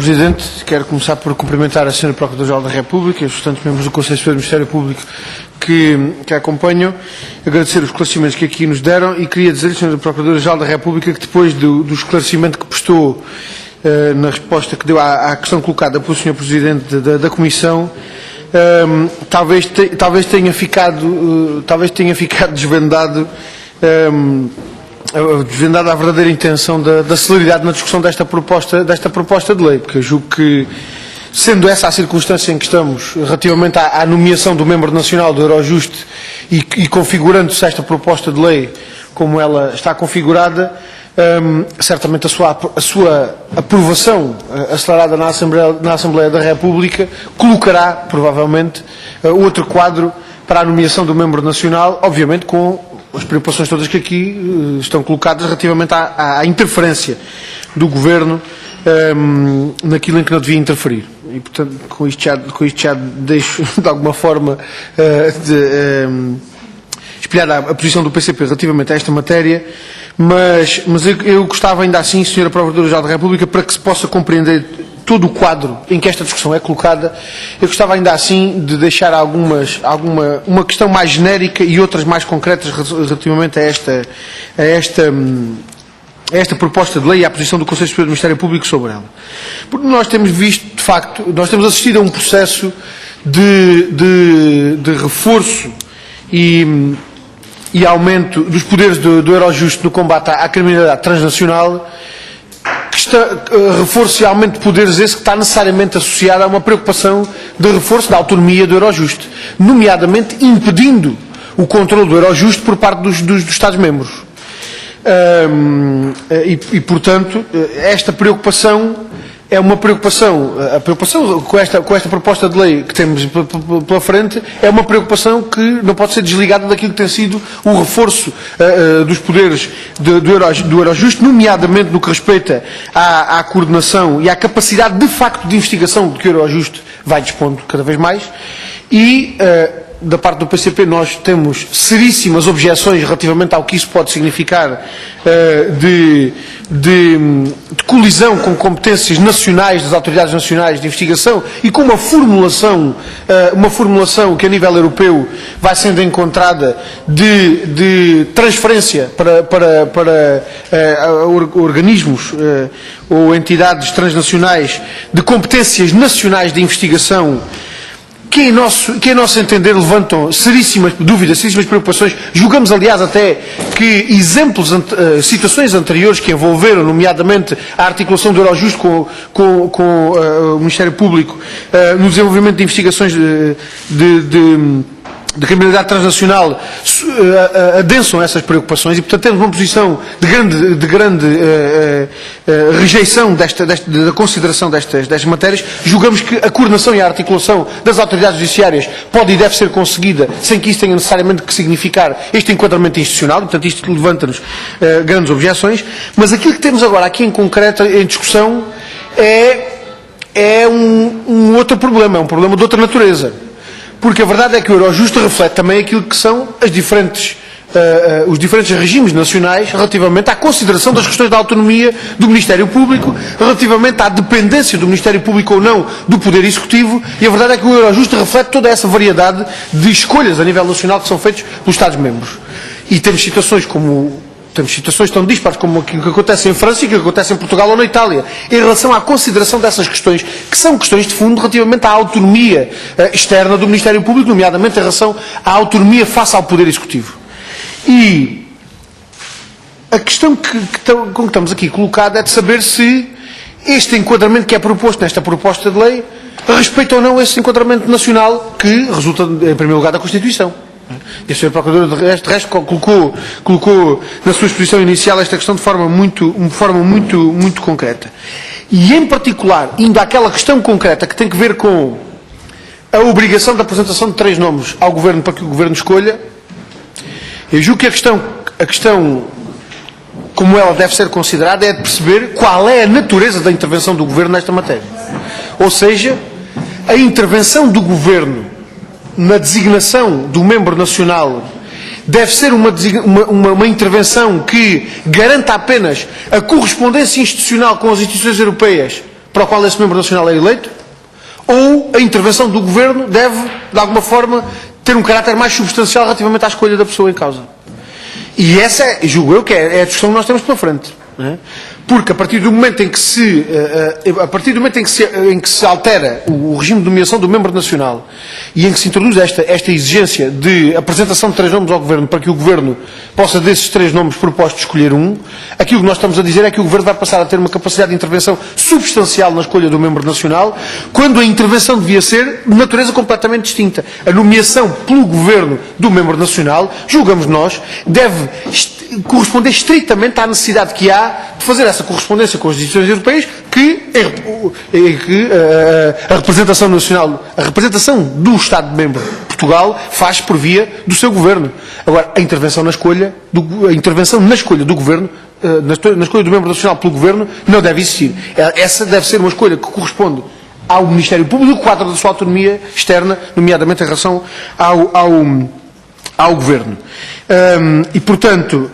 Presidente. Quero começar por cumprimentar a Sra. Procuradora-Geral da República e os restantes membros do Conselho Superior do Ministério Público que a acompanham, agradecer os esclarecimentos que aqui nos deram e queria dizer-lhe, Sra. Procuradora-Geral da República, que depois do esclarecimento que prestou na resposta que deu à questão colocada pelo Sr. Presidente da Comissão, talvez tenha ficado desvendada a verdadeira intenção da celeridade na discussão desta proposta de lei, porque eu julgo que, sendo essa a circunstância em que estamos, relativamente à nomeação do membro nacional do Eurojust e configurando-se esta proposta de lei como ela está configurada, certamente a sua aprovação acelerada na Assembleia da República colocará, provavelmente, outro quadro para a nomeação do membro nacional, obviamente com as preocupações todas que aqui estão colocadas relativamente à interferência do Governo naquilo em que não devia interferir. E, portanto, com isto já deixo, de alguma forma, espelhada a posição do PCP relativamente a esta matéria, mas eu gostava ainda assim, Sra. Procuradora-Geral da República, para que se possa compreender todo o quadro em que esta discussão é colocada, eu gostava ainda assim de deixar uma questão mais genérica e outras mais concretas relativamente a esta proposta de lei e à posição do Conselho Superior do Ministério Público sobre ela. Porque nós temos visto, de facto, nós temos assistido a um processo de reforço e aumento dos poderes do Eurojust no combate à criminalidade transnacional, reforço e aumento de poderes esse que está necessariamente associado a uma preocupação de reforço da autonomia do Eurojust, nomeadamente impedindo o controle do Eurojust por parte dos Estados-membros. Portanto, esta preocupação é uma preocupação, a preocupação com esta proposta de lei que temos pela frente é uma preocupação que não pode ser desligada daquilo que tem sido o reforço dos poderes do Eurojust, nomeadamente no que respeita à coordenação e à capacidade de facto de investigação de que o Eurojust vai dispondo cada vez mais e da parte do PCP nós temos seríssimas objeções relativamente ao que isso pode significar de colisão com competências nacionais das autoridades nacionais de investigação e com uma formulação que a nível europeu vai sendo encontrada de transferência para organismos ou entidades transnacionais de competências nacionais de investigação que em nosso entender levantam seríssimas dúvidas, seríssimas preocupações. Julgamos, aliás, até que situações anteriores que envolveram, nomeadamente, a articulação do Eurojust com o Ministério Público no desenvolvimento de investigações de criminalidade transnacional adensam essas preocupações e, portanto, temos uma posição de grande rejeição da consideração destas matérias. Julgamos que a coordenação e a articulação das autoridades judiciárias pode e deve ser conseguida sem que isso tenha necessariamente que significar este enquadramento institucional, e, portanto, isto levanta-nos grandes objeções, mas aquilo que temos agora aqui em concreto, em discussão, é um outro problema, é um problema de outra natureza. Porque a verdade é que o Eurojust reflete também aquilo que são os diferentes regimes nacionais relativamente à consideração das questões da autonomia do Ministério Público, relativamente à dependência do Ministério Público ou não do Poder Executivo, e a verdade é que o Eurojust reflete toda essa variedade de escolhas a nível nacional que são feitas pelos Estados-membros. E temos situações tão dispares como aquilo que acontece em França e que acontece em Portugal ou na Itália, em relação à consideração dessas questões, que são questões de fundo relativamente à autonomia externa do Ministério Público, nomeadamente em relação à autonomia face ao Poder Executivo. E a questão com que estamos aqui colocada é de saber se este enquadramento que é proposto nesta proposta de lei respeita ou não esse enquadramento nacional que resulta, em primeiro lugar, da Constituição. E a Sra. Procuradora, de resto, colocou na sua exposição inicial esta questão de forma muito concreta. E, em particular, indo àquela questão concreta que tem que ver com a obrigação da apresentação de 3 nomes ao Governo para que o Governo escolha, eu julgo que a questão como ela deve ser considerada é de perceber qual é a natureza da intervenção do Governo nesta matéria. Ou seja, a intervenção do Governo na designação do membro nacional deve ser uma intervenção que garanta apenas a correspondência institucional com as instituições europeias para o qual esse membro nacional é eleito, ou a intervenção do Governo deve, de alguma forma, ter um caráter mais substancial relativamente à escolha da pessoa em causa. E essa, julgo eu, que é a discussão que nós temos pela frente. Não é? Porque a partir do momento em que se altera o regime de nomeação do membro nacional e em que se introduz esta exigência de apresentação de 3 nomes ao Governo para que o Governo possa, desses 3 nomes propostos, escolher um, aquilo que nós estamos a dizer é que o Governo vai passar a ter uma capacidade de intervenção substancial na escolha do membro nacional, quando a intervenção devia ser de natureza completamente distinta. A nomeação pelo Governo do membro nacional, julgamos nós, deve corresponder estritamente à necessidade que há de fazer essa correspondência com as instituições europeias que a representação nacional, a representação do Estado-membro de Portugal faz por via do seu Governo. Agora, a intervenção na escolha do Governo, na escolha do membro nacional pelo Governo, não deve existir. Essa deve ser uma escolha que corresponde ao Ministério Público, no quadro da sua autonomia externa, nomeadamente em relação ao Governo. E, portanto,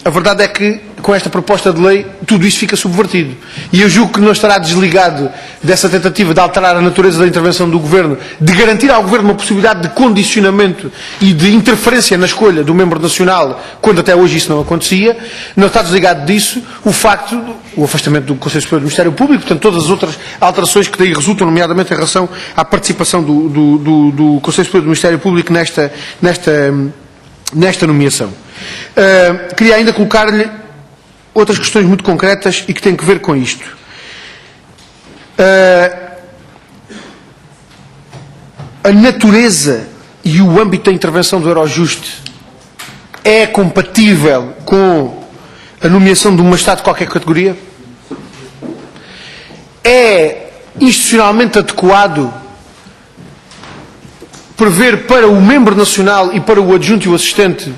a verdade é que, com esta proposta de lei, tudo isso fica subvertido. E eu julgo que não estará desligado dessa tentativa de alterar a natureza da intervenção do Governo, de garantir ao Governo uma possibilidade de condicionamento e de interferência na escolha do membro nacional, quando até hoje isso não acontecia. Não está desligado disso o afastamento do Conselho Superior do Ministério Público, portanto, todas as outras alterações que daí resultam, nomeadamente em relação à participação do Conselho Superior do Ministério Público nesta nomeação. Queria ainda colocar-lhe outras questões muito concretas e que têm que ver com isto. A natureza e o âmbito da intervenção do Eurojust é compatível com a nomeação de um magistrado de qualquer categoria? É institucionalmente adequado prever para o membro nacional e para o adjunto e o assistente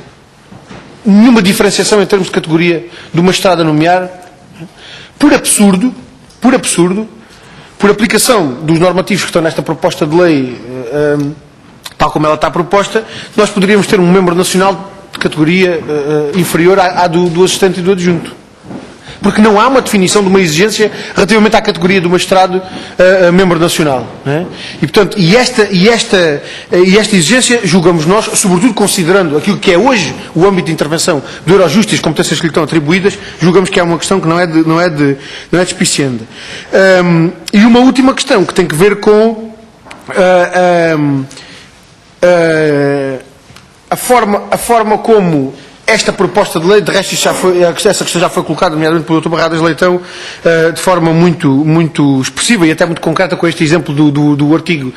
nenhuma diferenciação em termos de categoria do magistrado a nomear? Por absurdo, por aplicação dos normativos que estão nesta proposta de lei, tal como ela está proposta, nós poderíamos ter um membro nacional de categoria inferior à do assistente e do adjunto. Porque não há uma definição de uma exigência relativamente à categoria do magistrado membro nacional. Não é? E, portanto, esta exigência, julgamos nós, sobretudo considerando aquilo que é hoje o âmbito de intervenção do Eurojust e as competências que lhe estão atribuídas, julgamos que é uma questão que não é despicienda. E uma última questão que tem que ver com a forma como esta proposta de lei, de resto essa questão já foi colocada, nomeadamente pelo Dr. Barradas Leitão, de forma muito expressiva e até muito concreta com este exemplo do artigo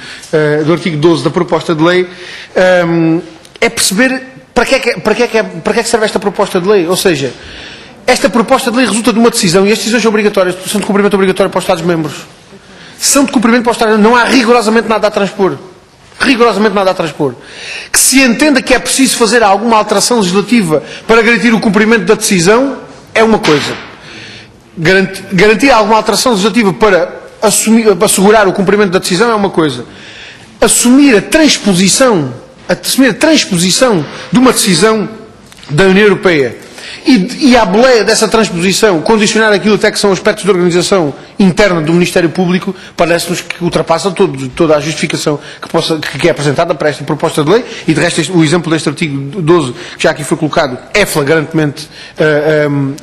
12 da proposta de lei, é perceber para que é que serve esta proposta de lei. Ou seja, esta proposta de lei resulta de uma decisão e as decisões obrigatórias são de cumprimento obrigatório para os Estados-membros. São de cumprimento para os Estados-membros. Não há rigorosamente nada a transpor. Rigorosamente nada a transpor. Que se entenda que é preciso fazer alguma alteração legislativa para garantir o cumprimento da decisão é uma coisa. Garantir alguma alteração legislativa para assegurar o cumprimento da decisão é uma coisa. Assumir a transposição de uma decisão da União Europeia e à boleia dessa transposição condicionar aquilo até que são aspectos de organização interna do Ministério Público, parece-nos que ultrapassa toda a justificação que é apresentada para esta proposta de lei e de resto o exemplo deste artigo 12 que já aqui foi colocado é flagrantemente,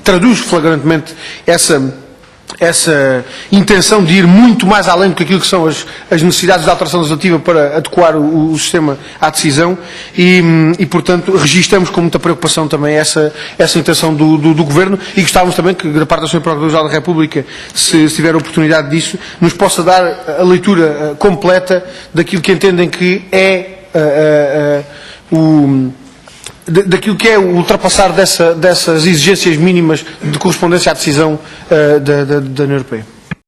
traduz flagrantemente essa intenção de ir muito mais além do que aquilo que são as necessidades de alteração legislativa para adequar o sistema à decisão e portanto, registramos com muita preocupação também essa intenção do Governo e gostávamos também que, da parte da Sra. Procuradora-Geral da República, se tiver a oportunidade disso, nos possa dar a leitura completa daquilo que entendem que é daquilo que é o ultrapassar dessas exigências mínimas de correspondência à decisão da União Europeia.